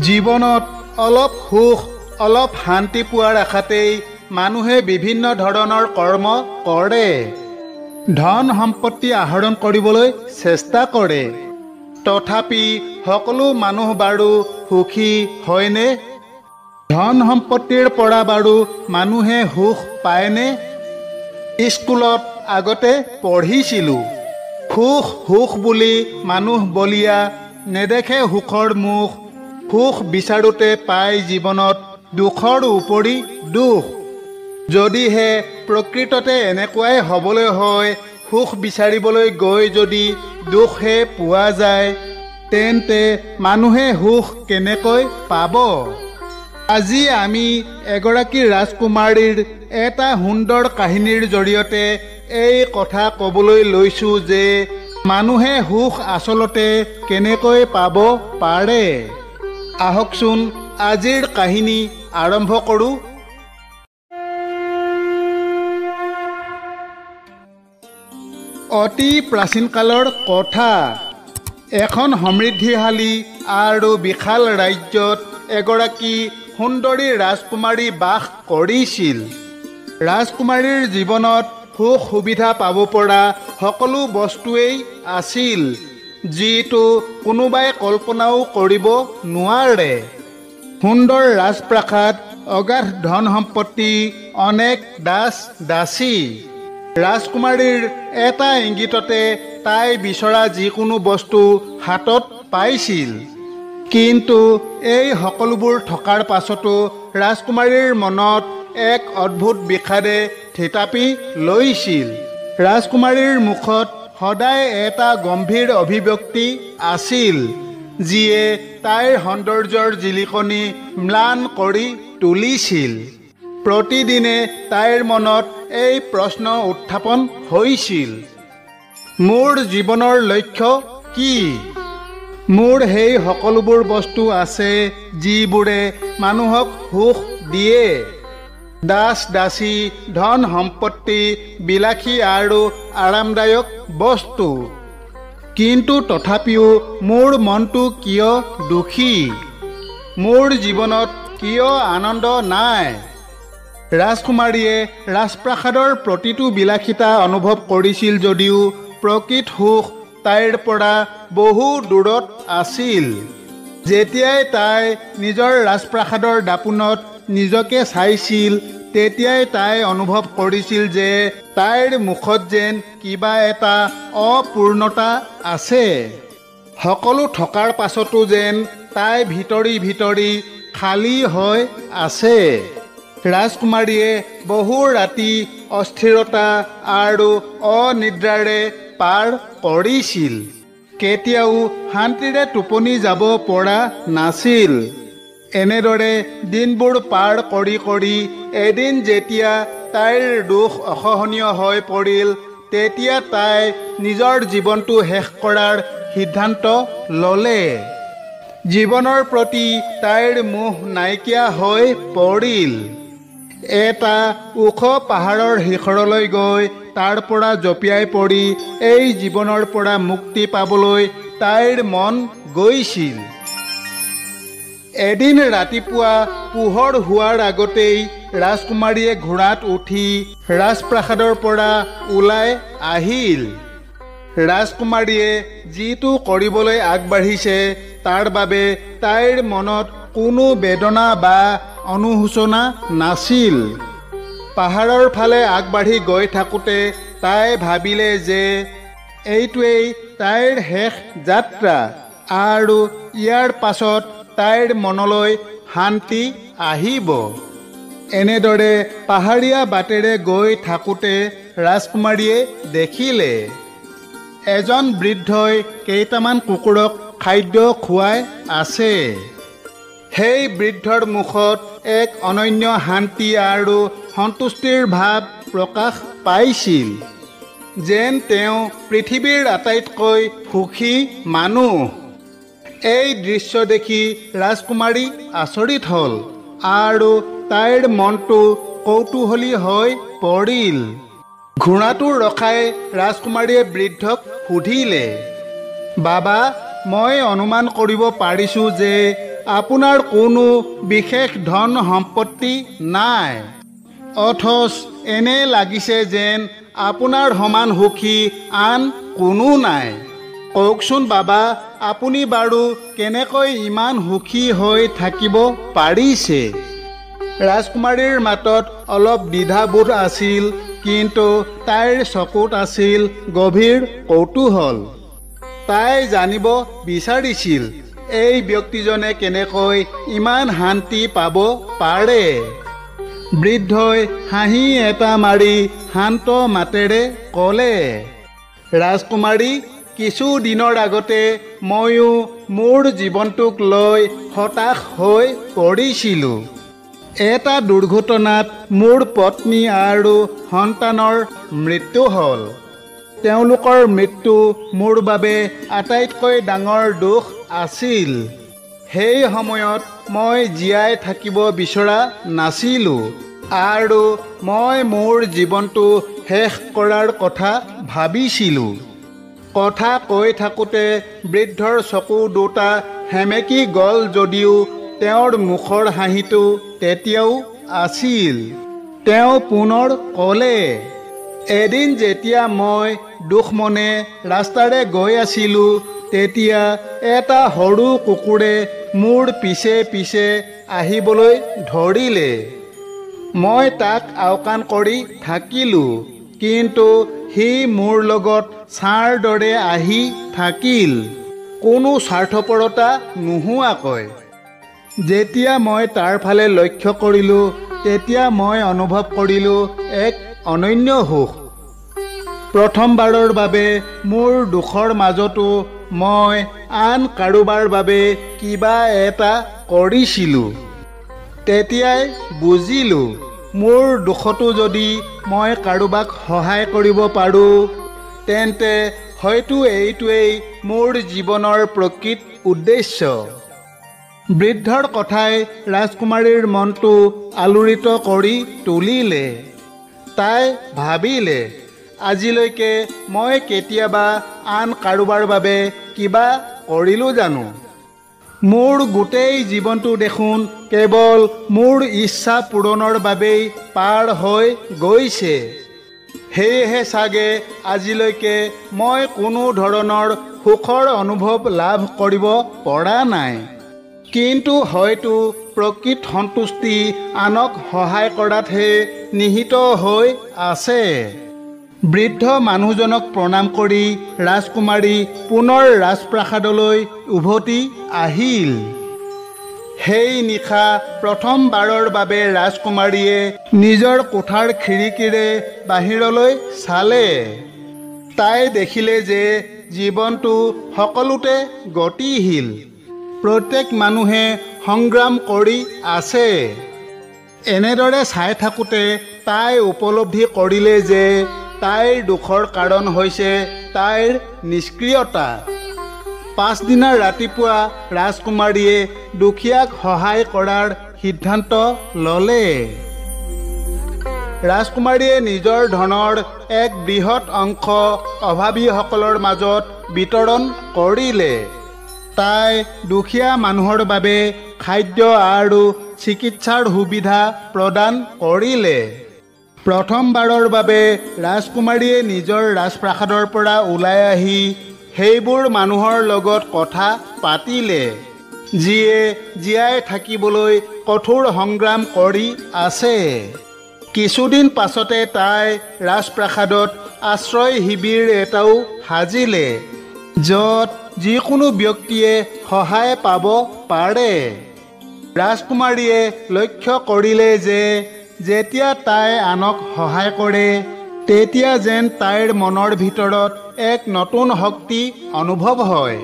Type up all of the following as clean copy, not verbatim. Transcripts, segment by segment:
জীৱনত অলপ সুখ অলপ শান্তি পোৱাৰ আশাতেই মানুহে বিভিন্ন ধৰণৰ কৰ্ম কৰে। ধন সম্পত্তি আহৰণ কৰিবলৈ চেষ্টা কৰে। তথাপি সকলো মানুহ বাৰু সুখী হয়নে? ধন সম্পত্তিৰ পৰা বাৰু মানুহে সুখ পায়নে? স্কুলত আগতে পঢ়িছিলোঁ, সুখ সুখ বুলি মানুহ বলিয়া, নেদেখে সুখৰ মুখ, সুখ বিচাৰোঁতে পায় জীৱনত দুখৰ উপৰি দুখ। যদিহে প্ৰকৃততে এনেকুৱাই হ'বলৈ হয়, সুখ বিচাৰিবলৈ গৈ যদি দুখহে পোৱা যায়, তেন্তে মানুহে সুখ কেনেকৈ পাব? আজি আমি এগৰাকী ৰাজকুমাৰীৰ এটা সুন্দৰ কাহিনীৰ জৰিয়তে এই কথা ক'বলৈ লৈছোঁ যে মানুহে সুখ আচলতে কেনেকৈ পাব পাৰে। আহকচোন আজিৰ কাহিনী আৰম্ভ কৰোঁ। অতি প্ৰাচীন কালৰ কথা। এখন সমৃদ্ধিশালী আৰু বিশাল ৰাজ্যত এগৰাকী সুন্দৰী ৰাজকুমাৰী বাস কৰিছিল। ৰাজকুমাৰীৰ জীৱনত সুখ সুবিধা পাব পৰা সকলো বস্তুৱেই আছিল, যিটো কোনোবাই কল্পনাও কৰিব নোৱাৰে। সুন্দৰ ৰাজপ্ৰাসাদ, অগাধ ধন সম্পত্তি, অনেক দাস দাসী। ৰাজকুমাৰীৰ এটা ইংগিততে তাই বিচৰা যিকোনো বস্তু হাতত পাইছিল। কিন্তু এই সকলোবোৰ থকাৰ পাছতো ৰাজকুমাৰীৰ মনত এক অদ্ভুত বিষাদে থিতাপি লৈছিল। ৰাজকুমাৰীৰ মুখত সদায় এটা গম্ভীৰ অভিব্যক্তি আছিল, যিয়ে তাইৰ সৌন্দৰ্যৰ জিলিকনি ম্লান কৰি তুলিছিল। প্ৰতিদিনে তাইৰ মনত এই প্ৰশ্ন উত্থাপন হৈছিল, মোৰ জীৱনৰ লক্ষ্য কি? মোৰ সেই সকলোবোৰ বস্তু আছে যিবোৰে মানুহক সুখ দিয়ে, দাস দাসী, ধন সম্পত্তি, বিলাসী আৰু আৰামদায়ক বস্তু। কিন্তু তথাপিও মোৰ মনটো কিয় দুখী? মোৰ জীৱনত কিয় আনন্দ নাই? ৰাজকুমাৰীয়ে ৰাজপ্ৰাসাদৰ প্ৰতিটো বিলাসিতা অনুভৱ কৰিছিল যদিও প্ৰকৃত সুখ তাইৰ পৰা বহু দূৰত আছিল। যেতিয়াই তাই নিজৰ ৰাজপ্ৰাসাদৰ দাপোনত নিজকে চাইছিল, তেতিয়াই তাই অনুভৱ কৰিছিল যে তাইৰ মুখত যেন কিবা এটা অপূৰ্ণতা আছে। সকলো থকাৰ পাছতো যেন তাই ভিতৰি ভিতৰি খালী হৈ আছে। ৰাজকুমাৰীয়ে বহু ৰাতি অস্থিৰতা আৰু অনিদ্ৰাৰে পাৰ কৰিছিল। কেতিয়াও শান্তিৰে টোপনি যাব পৰা নাছিল। এনেদৰে দিনবোৰ পাৰ কৰি কৰি এদিন যেতিয়া তাইৰ দুখ অসহনীয় হৈ পৰিল, তেতিয়া তাই নিজৰ জীৱনটো শেষ কৰাৰ সিদ্ধান্ত ল'লে। জীৱনৰ প্ৰতি তাইৰ মোহ নাইকিয়া হৈ পৰিল। এটা ওখ পাহাৰৰ শিখৰলৈ গৈ তাৰ পৰা জঁপিয়াই পৰি এই জীৱনৰ পৰা মুক্তি পাবলৈ তাইৰ মন গৈছিল। এদিন ৰাতিপুৱা পোহৰ হোৱাৰ আগতেই ৰাজকুমাৰীয়ে ঘোঁৰাত উঠি ৰাজপ্ৰাসাদৰ পৰা ওলাই আহিল। ৰাজকুমাৰীয়ে যিটো কৰিবলৈ আগবাঢ়িছে তাৰ বাবে তাইৰ মনত কোনো বেদনা বা অনুশোচনা নাছিল। পাহাৰৰ ফালে আগবাঢ়ি গৈ থাকোঁতে তাই ভাবিলে যে এইটোৱেই তাইৰ শেষ যাত্ৰা আৰু ইয়াৰ পাছত তাইৰ মনলৈ শান্তি আহিব। এনেদৰে পাহাৰীয়া বাটেৰে গৈ থাকোঁতে ৰাজকুমাৰীয়ে দেখিলে এজন বৃদ্ধই কেইটামান কুকুৰক খাদ্য খুৱাই আছে। সেই বৃদ্ধৰ মুখত এক অনন্য শান্তি আৰু সন্তুষ্টিৰ ভাৱ প্ৰকাশ পাইছিল, যেন তেওঁ পৃথিৱীৰ আটাইতকৈ সুখী মানুহ। এই দৃশ্য দেখি ৰাজকুমাৰী আচৰিত হ'ল আৰু তাইৰ মনটো কৌতূহলী হৈ পৰিল। ঘোঁৰাটো ৰখাই ৰাজকুমাৰীয়ে বৃদ্ধক সুধিলে, বাবা, মই অনুমান কৰিব পাৰিছোঁ যে আপোনাৰ কোনো বিশেষ ধন সম্পত্তি নাই, অথচ এনে লাগিছে যেন আপোনাৰ সমান সুখী আন কোনো নাই। কওকচোন বাবা, আপুনি বাৰু কেনেকৈ ইমান সুখী হৈ থাকিব পাৰিছে? ৰাজকুমাৰীৰ মাতত অলপ দ্বিধাবোধ আছিল, কিন্তু তাইৰ চকুত আছিল গভীৰ কৌতূহল। তাই জানিব বিচাৰিছিল এই ব্যক্তিজনে কেনেকৈ ইমান শান্তি পাব পাৰে। বৃদ্ধই হাঁহি এটা মাৰি শান্ত মাতেৰে ক'লে, ৰাজকুমাৰী, কিছু দিনৰ আগতে ময়ো মোৰ জীৱনটোক লৈ হতাশ হৈ পৰিছিলোঁ। এটা দুৰ্ঘটনাত মোৰ পত্নী আৰু সন্তানৰ মৃত্যু হ'ল। তেওঁলোকৰ মৃত্যু মোৰ বাবে আটাইতকৈ ডাঙৰ দুখ আছিল। সেই সময়ত মই জীয়াই থাকিব বিচৰা নাছিলোঁ আৰু মই মোৰ জীৱনটো শেষ কৰাৰ কথা ভাবিছিলোঁ। কথা কৈ থাকোঁতে বৃদ্ধৰ চকু দুটা সেমেকি গ'ল যদিও তেওঁৰ মুখৰ হাঁহিটো তেতিয়াও আছিল। তেওঁ পুনৰ ক'লে, এদিন যেতিয়া মই দুখমনে ৰাস্তাৰে গৈ আছিলোঁ, তেতিয়া এটা সৰু কুকুৰে মোৰ পিছে পিছে আহিবলৈ ধৰিলে। মই তাক আওকাণ কৰি থাকিলোঁ, কিন্তু সি মোৰ লগত ছাঁৰ দৰে আহি থাকিল, কোনো স্বাৰ্থপৰতা নোহোৱাকৈ। যেতিয়া মই তাৰ ফালে লক্ষ্য কৰিলোঁ, তেতিয়া মই অনুভৱ কৰিলোঁ এক অনন্য সুখ। প্ৰথমবাৰৰ বাবে মোৰ দুখৰ মাজতো মই আন কাৰোবাৰ বাবে কিবা এটা কৰিছিলোঁ। তেতিয়াই বুজিলোঁ, মোৰ দুখতো যদি মই কাৰোবাক সহায় কৰিব পাৰোঁ, তেন্তে হয়তো এইটোৱেই মোৰ জীৱনৰ প্ৰকৃত উদ্দেশ্য। বৃদ্ধৰ কথাই ৰাজকুমাৰীৰ মনটো আলোড়িত কৰি তুলিলে। তাই ভাবিলে, আজিলৈকে মই কেতিয়াবা আন কাৰোবাৰ বাবে কিবা কৰিলোঁ জানো? মোৰ গোটেই জীৱনটো দেখোন কেৱল মোৰ ইচ্ছা পূৰণৰ বাবেই পাৰ হৈ গৈছে। সেয়েহে চাগে আজিলৈকে মই কোনো ধৰণৰ সুখৰ অনুভৱ লাভ কৰিব পৰা নাই। কিন্তু হয়তো প্ৰকৃত সন্তুষ্টি আনক সহায় কৰাতহে নিহিত হৈ আছে। বৃদ্ধ মানুহজনক প্ৰণাম কৰি ৰাজকুমাৰী পুনৰ ৰাজপ্ৰাসাদলৈ উভতি আহিল। সেই নিশা প্ৰথমবাৰৰ বাবে ৰাজকুমাৰীয়ে নিজৰ কোঠাৰ খিৰিকীৰে বাহিৰলৈ চালে। তাই দেখিলে যে জীৱনটো সকলোতে গতিশীল। প্ৰত্যেক মানুহে সংগ্ৰাম কৰি আছে। এনেদৰে চাই থাকোঁতে তাই উপলব্ধি কৰিলে যে তাইৰ দুখৰ কাৰণ হৈছে তাইৰ নিষ্ক্ৰিয়তা। পাছদিনা ৰাতিপুৱা ৰাজকুমাৰীয়ে দুখীয়াক সহায় কৰাৰ সিদ্ধান্ত ল'লে। ৰাজকুমাৰীয়ে নিজৰ ধনৰ এক বৃহৎ অংশ অভাৱীসকলৰ মাজত বিতৰণ কৰিলে। তাই দুখীয়া মানুহৰ বাবে খাদ্য আৰু চিকিৎসাৰ সুবিধা প্ৰদান কৰিলে। প্ৰথমবাৰৰ বাবে ৰাজকুমাৰীয়ে নিজৰ ৰাজপ্ৰাসাদৰ পৰা ওলাই আহি সেইবোৰ মানুহৰ লগত কথা পাতিলে, যিয়ে জীয়াই থাকিবলৈ কঠোৰ সংগ্ৰাম কৰি আছে। কিছুদিন পাছতে তাই ৰাজপ্ৰাসাদত আশ্ৰয় শিবিৰ এটাও সাজিলে, য'ত যিকোনো ব্যক্তিয়ে সহায় পাব পাৰে। ৰাজকুমাৰীয়ে লক্ষ্য কৰিলে যে যেতিয়া তাই আনক সহায় কৰে, তেতিয়া যেন তাইৰ মনৰ ভিতৰত এক নতুন শক্তি অনুভৱ হয়।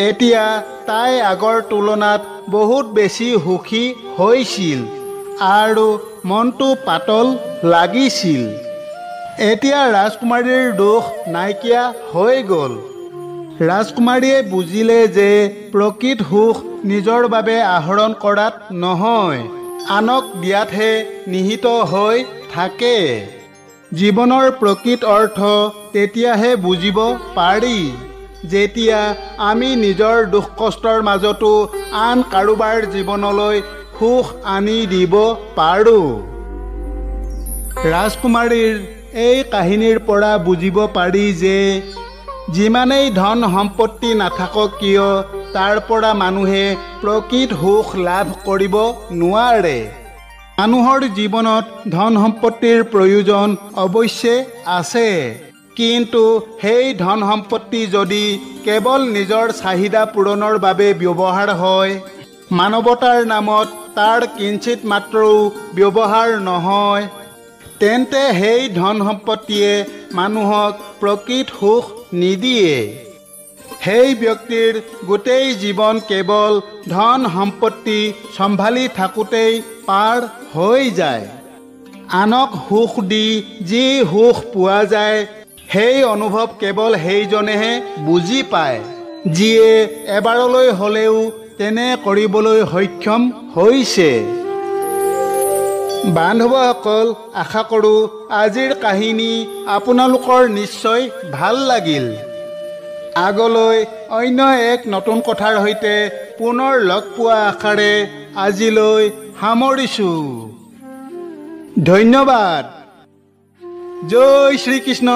এতিয়া তাই আগৰ তুলনাত বহুত বেছি সুখী হৈছিল আৰু মনটো পাতল লাগিছিল। এতিয়া ৰাজকুমাৰীৰ দুখ নাইকিয়া হৈ গ'ল। ৰাজকুমাৰীয়ে বুজিলে যে প্ৰকৃত সুখ নিজৰ বাবে আহৰণ কৰাত নহয়, আনক দিয়াতহে নিহিত হৈ থাকে। জীৱনৰ প্ৰকৃত অৰ্থ তেতিয়াহে বুজিব পাৰি যেতিয়া আমি নিজৰ দুখ কষ্টৰ মাজতো আন কাৰোবাৰ জীৱনলৈ সুখ আনি দিব পাৰোঁ। ৰাজকুমাৰীৰ এই কাহিনীৰ পৰা বুজিব পাৰি যে যিমানেই ধন সম্পত্তি নাথাকক কিয় তাৰ পৰা মানুহে প্ৰকৃত সুখ লাভ কৰিব নোৱাৰে। মানুহৰ জীৱনত ধন সম্পত্তিৰ প্ৰয়োজন অৱশ্যে আছে, কিন্তু সেই ধন সম্পত্তি যদি কেৱল নিজৰ চাহিদা পূৰণৰ বাবে ব্যৱহাৰ হয়, মানৱতাৰ নামত তাৰ কিঞ্চিত মাত্ৰও ব্যৱহাৰ নহয়, তেন্তে সেই ধন সম্পত্তিয়ে মানুহক প্ৰকৃত সুখ নিদিয়ে। সেই ব্যক্তিৰ গোটেই জীৱন কেৱল ধন সম্পত্তি চম্ভালি থাকোঁতেই পাৰ হৈ যায়। আনক সুখ দি যি সুখ পোৱা যায় সেই অনুভৱ কেৱল সেইজনেহে বুজি পায়, যিয়ে এবাৰলৈ হ'লেও তেনে কৰিবলৈ সক্ষম হৈছে। বান্ধৱসকল, আশা কৰোঁ আজিৰ কাহিনী আপোনালোকৰ নিশ্চয় ভাল লাগিল। আগলৈ অন্য এক নতুন কথাৰ সৈতে পুনৰ লগ পোৱা আশাৰে আজিলৈ সামৰিছোঁ। ধন্যবাদ। জয় শ্ৰীকৃষ্ণ।